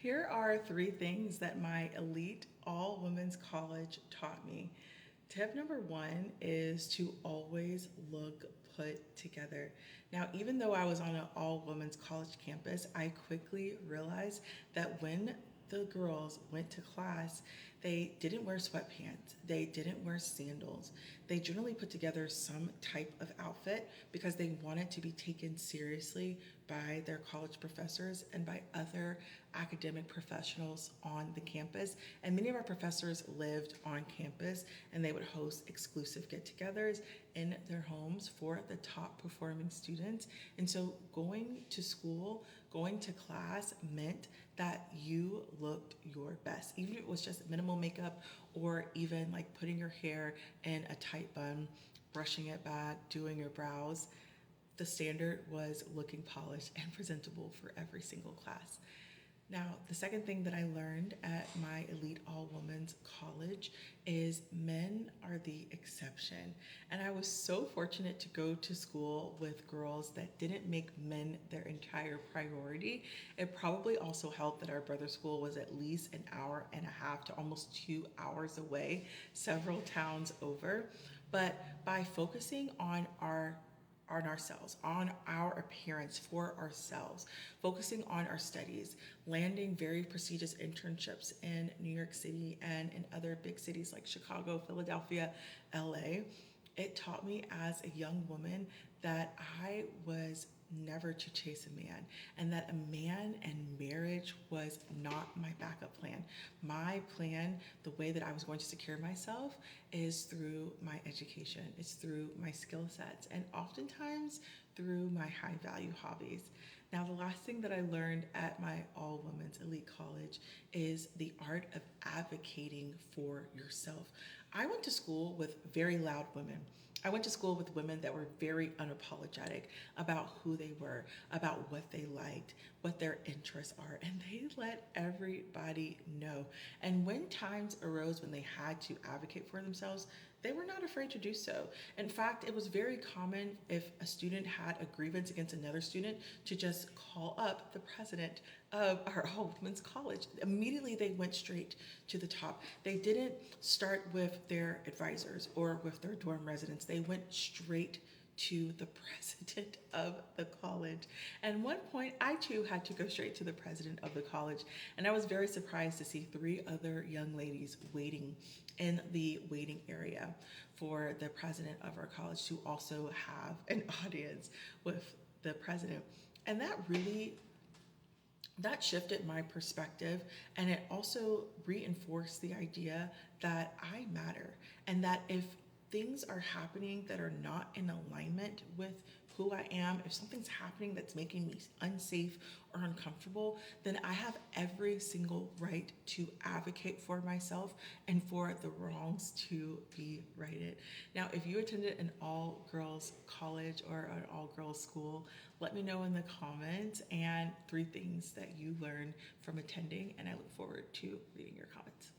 Here are three things that my elite all women's college taught me. Tip number one is to always look put together. Now, even though I was on an all women's college campus, I quickly realized that when the girls went to class, they didn't wear sweatpants, they didn't wear sandals. They generally put together some type of outfit because they wanted to be taken seriously by their college professors and by other academic professionals on the campus. And many of our professors lived on campus and they would host exclusive get togethers in their homes for the top performing students. And so going to school, going to class meant that you looked your best, even if it was just minimal makeup or even like putting your hair in a tight bun, brushing it back, doing your brows. The standard was looking polished and presentable for every single class. Now, the second thing that I learned at my elite all women's college is men are the exception. And I was so fortunate to go to school with girls that didn't make men their entire priority. It probably also helped that our brother school was at least an hour and a half to almost 2 hours away, several towns over. But by focusing on ourselves, on our appearance for ourselves, focusing on our studies, landing very prestigious internships in New York City and in other big cities like Chicago, Philadelphia, LA. It taught me as a young woman that I was never to chase a man and that a man and marriage was not my backup plan. My plan, the way that I was going to secure myself, is through my education, it's through my skill sets, and oftentimes through my high value hobbies. Now, the last thing that I learned at my all women's elite college is the art of advocating for yourself. I went to school with very loud women. I went to school with women that were very unapologetic about who they were, about what they liked, what their interests are, and they let everybody know. And when times arose when they had to advocate for themselves, they were not afraid to do so. In fact, it was very common if a student had a grievance against another student to just call up the president of our all women's college. Immediately, they went straight to the top. They didn't start with their advisors or with their dorm residents. They went straight to the president of the college. And one point, I too had to go straight to the president of the college. And I was very surprised to see three other young ladies waiting in the waiting area for the president of our college to also have an audience with the president. And that shifted my perspective, and it also reinforced the idea that I matter and that if things are happening that are not in alignment with who I am, if something's happening that's making me unsafe or uncomfortable, then I have every single right to advocate for myself and for the wrongs to be righted. Now, if you attended an all girls college or an all girls school, let me know in the comments and three things that you learned from attending, and I look forward to reading your comments.